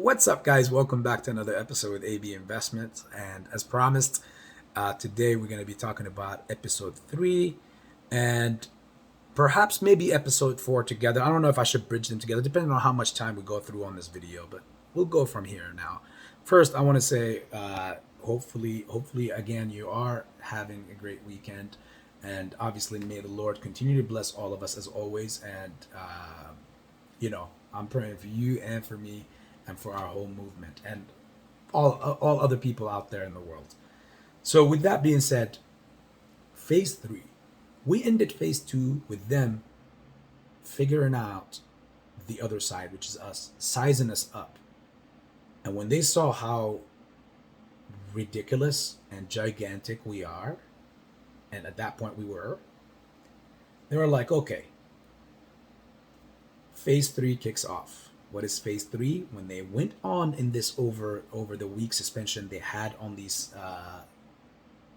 What's up, guys? Welcome back to another episode with AB Investments. And as promised, today we're going to be talking about episode three and perhaps maybe episode four together. I don't know if I should bridge them together, depending on how much time we go through on this video, but we'll go from here now. First, I want to say, hopefully, again, you are having a great weekend. And obviously, may the Lord continue to bless all of us as always. And I'm praying for you and for me and for our whole movement and all other people out there in the world. So with that being said, phase three, we ended phase two with them figuring out the other side, which is us, sizing us up. And when they saw how ridiculous and gigantic we are, and at that point we were, they were like, okay, phase three kicks off. What is phase three? When they went on in this over the week suspension they had on these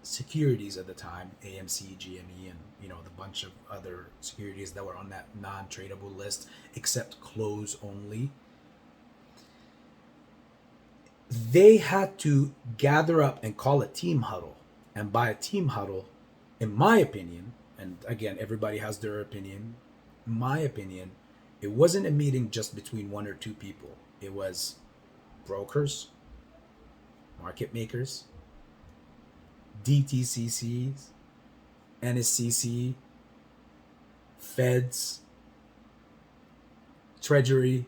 securities at the time, AMC, GME, and the bunch of other securities that were on that non-tradable list, except close only. They had to gather up and call a team huddle, and by a team huddle, in my opinion, and again everybody has their opinion, in my opinion, it wasn't a meeting just between one or two people. It was brokers, market makers, DTCCs, NSCC, feds, treasury,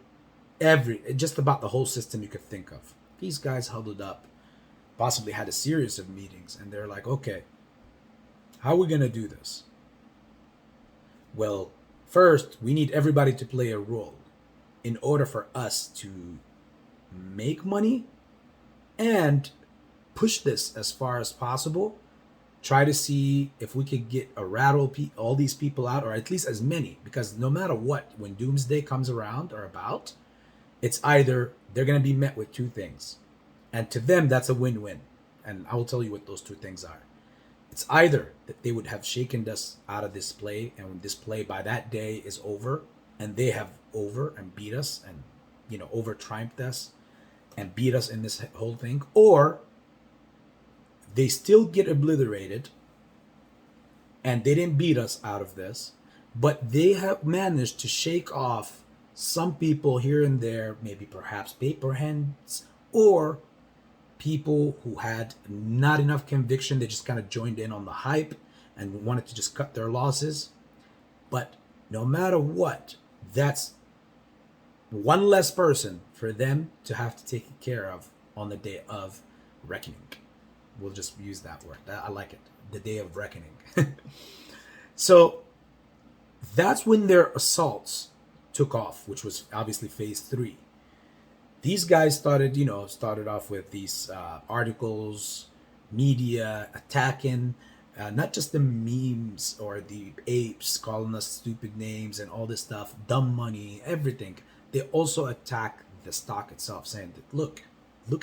just about the whole system you could think of. These guys huddled up, possibly had a series of meetings, and they're like, okay, how are we going to do this? Well, first, we need everybody to play a role in order for us to make money and push this as far as possible. Try to see if we could get all these people out, or at least as many, because no matter what, when doomsday comes around or about, it's either they're going to be met with two things. And to them, that's a win-win. And I will tell you what those two things are. It's either that they would have shaken us out of this play, and when this play by that day is over, and they have over and beat us and over triumphed us and beat us in this whole thing, or they still get obliterated and they didn't beat us out of this, but they have managed to shake off some people here and there, maybe perhaps paper hands or people who had not enough conviction. They just kind of joined in on the hype and wanted to just cut their losses. But no matter what, that's one less person for them to have to take care of on the day of reckoning. We'll just use that word. I like it. The day of reckoning. So that's when their assaults took off, which was obviously phase three. These guys started off with these articles, media attacking, not just the memes or the apes calling us stupid names and all this stuff, dumb money, everything. They also attack the stock itself, saying that look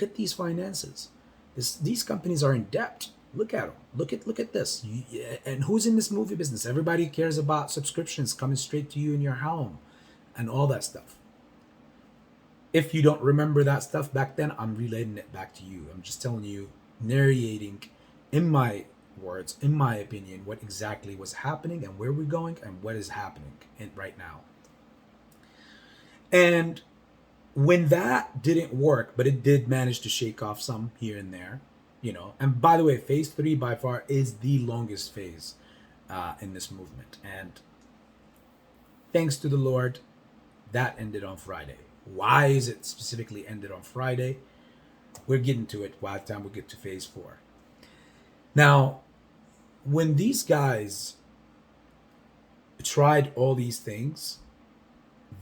at these finances. These companies are in debt. Look at them. Look at this. And who's in this movie business? Everybody cares about subscriptions coming straight to you in your home, and all that stuff. If you don't remember that stuff back then, I'm relating it back to you. I'm just telling you, narrating in my words, in my opinion, what exactly was happening and where we're going and what is happening right now. And when that didn't work, but it did manage to shake off some here and there, and by the way, phase three by far is the longest phase in this movement. And thanks to the Lord, that ended on Friday. Why is it specifically ended on Friday? We're getting to it by the time we get to phase four. Now, when these guys tried all these things,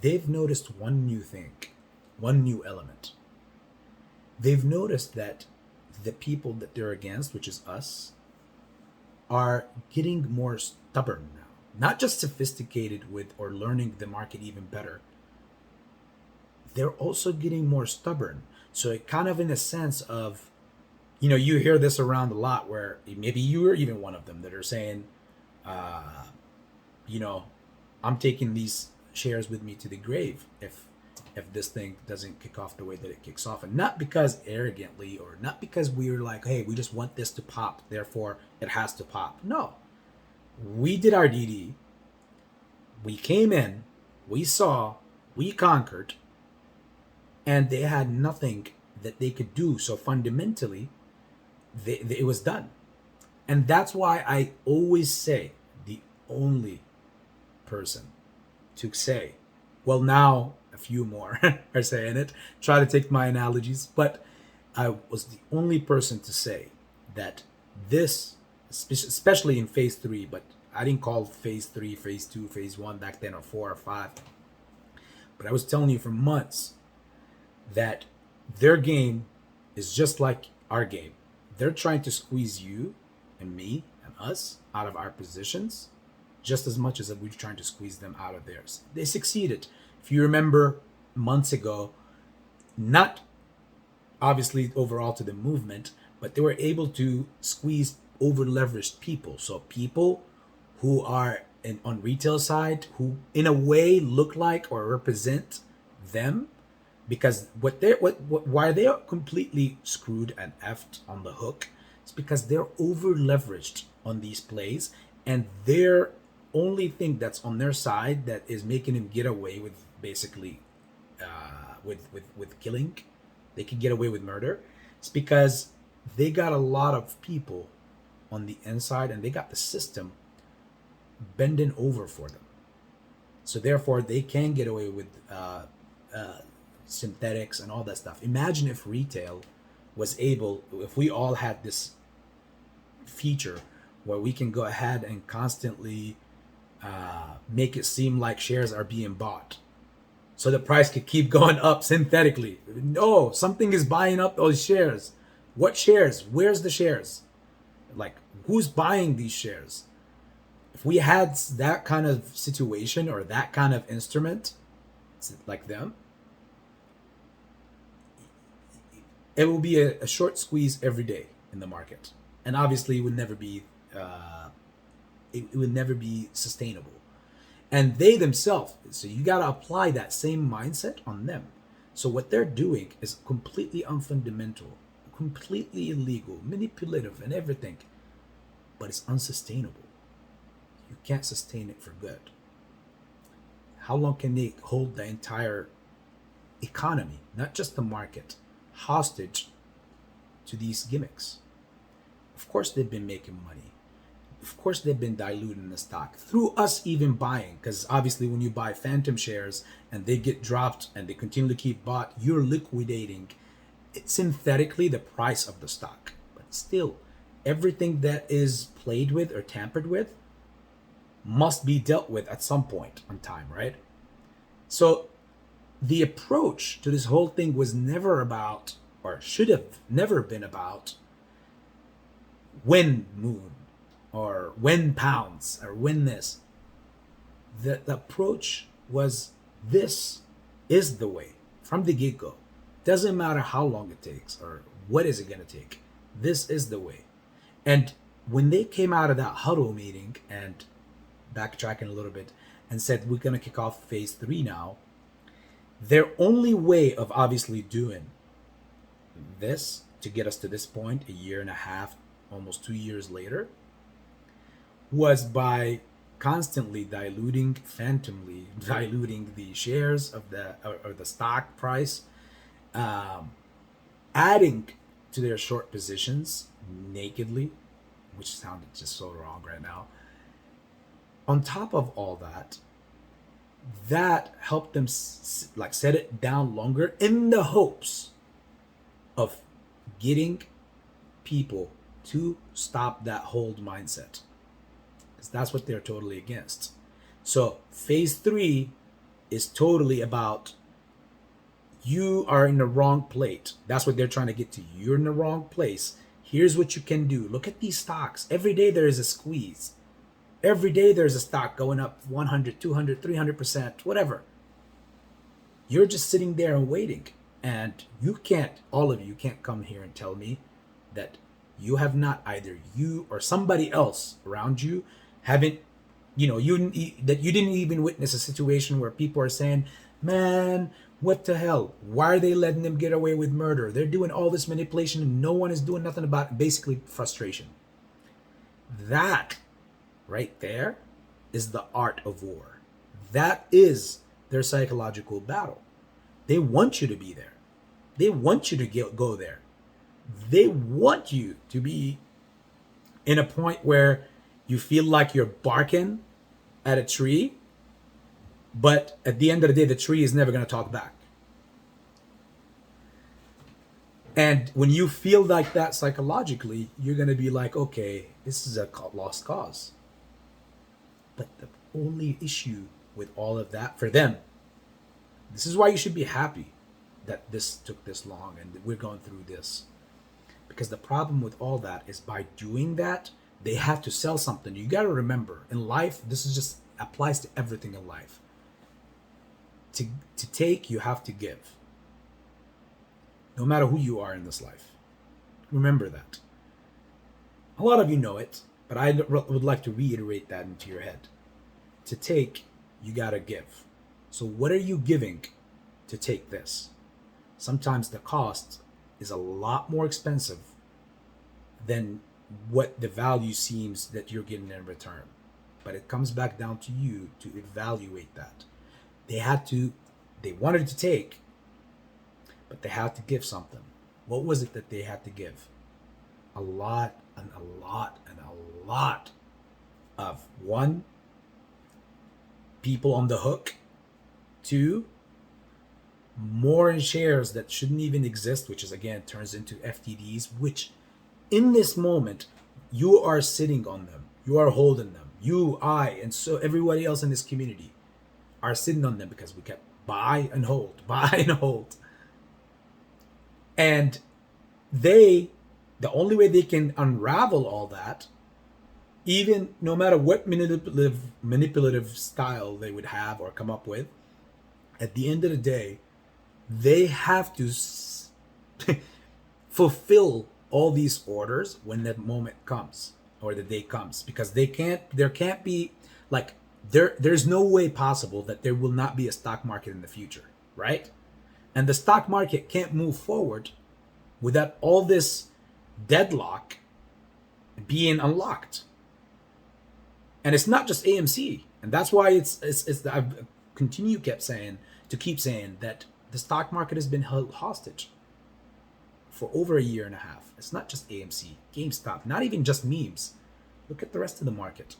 they've noticed one new thing, one new element. They've noticed that the people that they're against, which is us, are getting more stubborn now. Not just sophisticated with or learning the market even better, they're also getting more stubborn. So it kind of in a sense of, you hear this around a lot where maybe you are even one of them that are saying, I'm taking these shares with me to the grave. If if this thing doesn't kick off the way that it kicks off. And not because arrogantly, or not because we were like, hey, we just want this to pop, therefore it has to pop. No. We did our DD. We came in, we saw, we conquered, and they had nothing that they could do. So fundamentally, it was done. And that's why I always say the only person to say, well, now a few more are saying it, try to take my analogies, but I was the only person to say that this, especially in phase 3, but I didn't call phase 3, phase 2, phase 1 back then, or 4 or 5. But I was telling you for months that their game is just like our game. They're trying to squeeze you and me and us out of our positions just as much as we're trying to squeeze them out of theirs. They succeeded. If you remember months ago, not obviously overall to the movement, but they were able to squeeze over leveraged people. So people who are on retail side, who in a way look like or represent them, because why they are completely screwed and effed on the hook, is because they're over leveraged on these plays, and their only thing that's on their side that is making them get away with basically with killing, they can get away with murder. It's because they got a lot of people on the inside, and they got the system bending over for them. So therefore, they can get away with synthetics and all that stuff. Imagine if retail was able, if we all had this feature where we can go ahead and constantly make it seem like shares are being bought, so the price could keep going up synthetically. No, something is buying up those shares. What shares? Where's the shares? Like, who's buying these shares? If we had that kind of situation or that kind of instrument like them, it will be a short squeeze every day in the market, and obviously it would never be it would never be sustainable. And they themselves, so you got to apply that same mindset on them. So what they're doing is completely unfundamental, completely illegal, manipulative, and everything, but it's unsustainable. You can't sustain it for good. How long can they hold the entire economy, not just the market, hostage to these gimmicks? Of course they've been making money. Of course they've been diluting the stock through us even buying, because obviously when you buy phantom shares and they get dropped and they continue to keep bought, you're liquidating synthetically the price of the stock. But still, everything that is played with or tampered with must be dealt with at some point on time, right? So the approach to this whole thing was never about, or should have never been about, when moon or when pounds or when this. The approach was, this is the way from the get-go. Doesn't matter how long it takes or what is it going to take. This is the way. And when they came out of that huddle meeting and backtracking a little bit and said, we're going to kick off phase 3 now, their only way of obviously doing this to get us to this point, a year and a half, almost 2 years later, was by constantly phantomly diluting the shares of the stock price, adding to their short positions nakedly, which sounded just so wrong right now. On top of all that, that helped them set it down longer in the hopes of getting people to stop that hold mindset, because that's what they're totally against. So phase 3 is totally about, you are in the wrong plate. That's what they're trying to get to. You're in the wrong place. Here's what you can do. Look at these stocks. Every day there is a squeeze. Every day there's a stock going up 100, 200, 300%, whatever. You're just sitting there and waiting. And you can't, all of you can't come here and tell me that you have not, either you or somebody else around you haven't, that you didn't even witness a situation where people are saying, man, What the hell? Why are they letting them get away with murder? They're doing all this manipulation and no one is doing nothing about it. Basically, frustration. That right there is the art of war. That is their psychological battle. They want you to be there. They want you to go there. They want you to be in a point where you feel like you're barking at a tree, but at the end of the day, the tree is never going to talk back. And when you feel like that psychologically, you're going to be like, okay, this is a lost cause. But the only issue with all of that for them, this is why you should be happy that this took this long and we're going through this. Because the problem with all that is by doing that, they have to sell something. You got to remember, in life, this is just applies to everything in life. To take, you have to give. No matter who you are in this life. Remember that. A lot of you know it, but I would like to reiterate that into your head. To take, you got to give. So what are you giving to take this? Sometimes the cost is a lot more expensive than what the value seems that you're getting in return. But it comes back down to you to evaluate that. They wanted to take, but they had to give something. What was it that they had to give? A lot and a lot and a lot of, one, people on the hook. Two, more in shares that shouldn't even exist, which is again turns into FTDs, which in this moment you are sitting on them, you are holding them, you, I, and so everybody else in this community are sitting on them because we kept buy and hold, buy and hold. And the only way they can unravel all that, even no matter what manipulative style they would have or come up with, at the end of the day, they have to fulfill all these orders when that moment comes or the day comes, because there can't be like there's no way possible that there will not be a stock market in the future, right? And the stock market can't move forward without all this deadlock being unlocked. And it's not just AMC, and that's why it's I've keep saying that the stock market has been held hostage for over a year and a half. It's not just AMC, GameStop, not even just memes. Look at the rest of the market.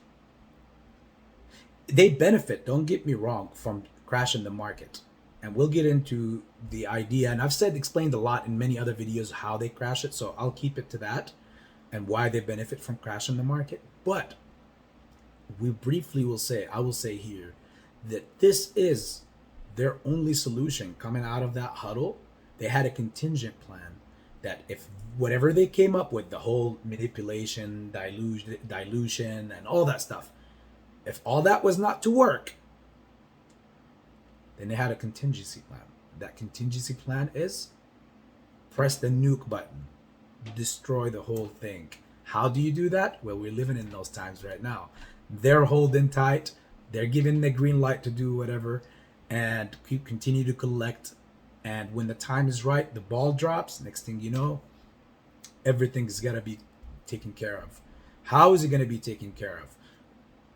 They benefit, don't get me wrong, from crashing the market. And we'll get into the idea, and I've explained a lot in many other videos how they crash it, so I'll keep it to that and why they benefit from crashing the market. But I will say here that this is their only solution coming out of that huddle. They had a contingent plan that if whatever they came up with, the whole manipulation, dilution, and all that stuff, if all that was not to work, then they had a contingency plan. That contingency plan is press the nuke button, destroy the whole thing. How do you do that? Well, we're living in those times right now. They're holding tight. They're giving the green light to do whatever and continue to collect. And when the time is right, the ball drops. Next thing you know, everything's got to be taken care of. How is it going to be taken care of?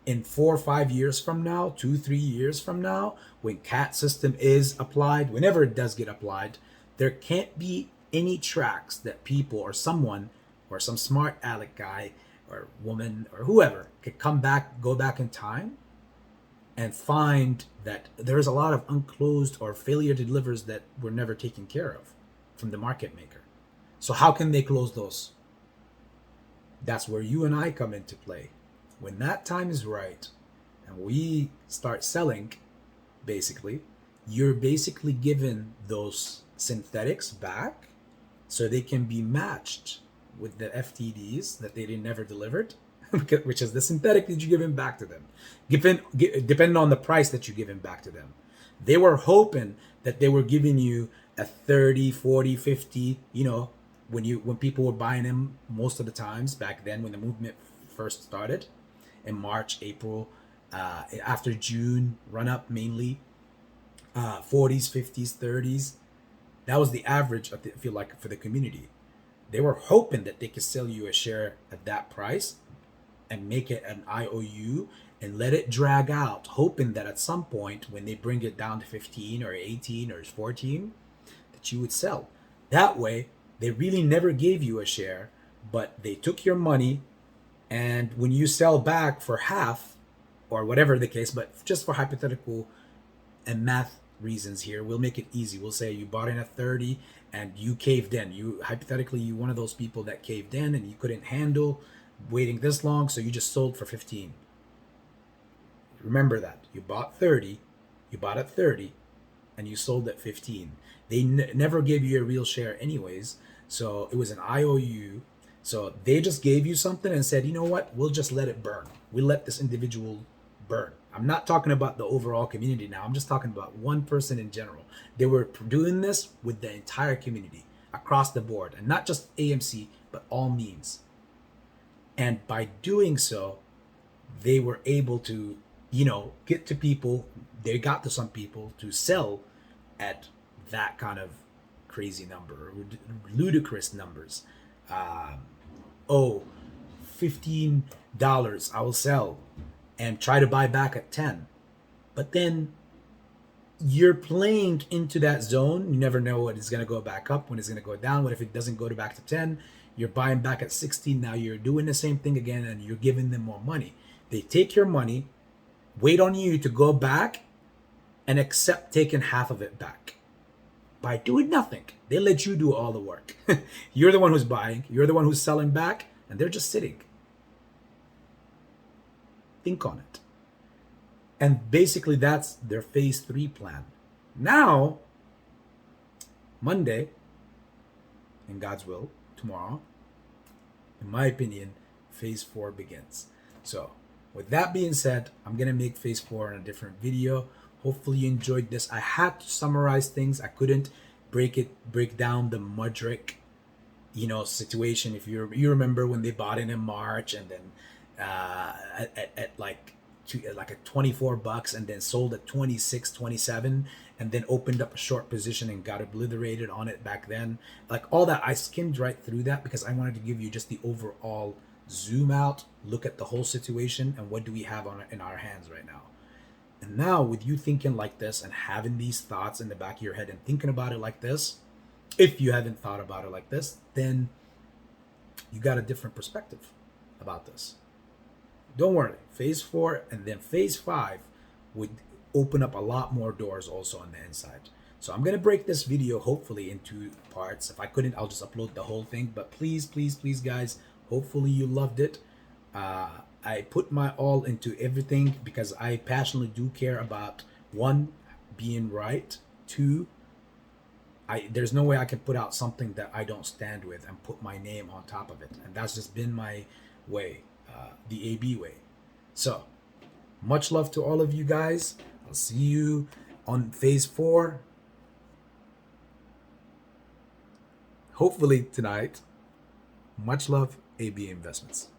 In 4 or 5 years from now, 2-3 years from now, when CAT system is applied, whenever it does get applied, there can't be any tracks that people or someone or some smart aleck guy or woman or whoever could go back in time and find that there's a lot of unclosed or failure delivers that were never taken care of from the market maker. So how can they close those? That's where you and I come into play. When that time is right and we start selling, basically, you're basically given those synthetics back so they can be matched with the FTDs that they never delivered, which is the synthetic that you give them back to them, depending on the price that you give them back to them. They were hoping that they were giving you a 30, 40, 50, when people were buying them most of the times back then when the movement first started in March, April, after June run up mainly. 40s, 50s, 30s. That was the average, I feel like, for the community. They were hoping that they could sell you a share at that price and make it an IOU and let it drag out, hoping that at some point when they bring it down to 15 or 18 or 14, that you would sell. That way, they really never gave you a share, but they took your money, and when you sell back for half or whatever the case, but just for hypothetical and math reasons here, we'll make it easy. We'll say you bought in at 30 and you caved in. You hypothetically, you one of those people that caved in and you couldn't handle waiting this long, so you just sold for 15. Remember that. You bought 30, you bought at 30 and you sold at 15. They never gave you a real share anyways, so it was an IOU. So they just gave you something and said, you know what, we'll just let it burn. We let this individual burn. I'm not talking about the overall community now. I'm just talking about one person in general. They were doing this with the entire community across the board, and not just AMC, but all memes. And by doing so, they were able to, get to people. They got to some people to sell at that kind of crazy number, ludicrous numbers. Oh, $15 I will sell and try to buy back at 10. But then you're playing into that zone. You never know when it's going to go back up, when it's going to go down. What if it doesn't go back to 10? You're buying back at 16. Now you're doing the same thing again and you're giving them more money. They take your money, wait on you to go back, and accept taking half of it back. By doing nothing, they let you do all the work. You're the one who's buying, you're the one who's selling back, and they're just sitting. Think on it. And basically, that's their phase 3 plan. Now, Monday, in God's will, tomorrow, in my opinion, phase 4 begins. So, with that being said, I'm going to make phase 4 in a different video. Hopefully you enjoyed this. I had to summarize things. I couldn't break down the Mudrick, situation. If you remember when they bought in March and then at like at $24 and then sold at 26, 27, and then opened up a short position and got obliterated on it back then. Like all that, I skimmed right through that because I wanted to give you just the overall zoom out look at the whole situation and what do we have in our hands right now. And now with you thinking like this and having these thoughts in the back of your head and thinking about it like this, if you haven't thought about it like this, then you got a different perspective about this. Don't worry, phase 4 and then phase 5 would open up a lot more doors also on the inside. So I'm going to break this video hopefully into parts. If I couldn't, I'll just upload the whole thing. But please, please, please, guys, hopefully you loved it. I put my all into everything because I passionately do care about, 1, being right, 2, there's no way I can put out something that I don't stand with and put my name on top of it. And that's just been my way, the AB way. So, much love to all of you guys. I'll see you on phase 4. Hopefully tonight. Much love, AB Investments.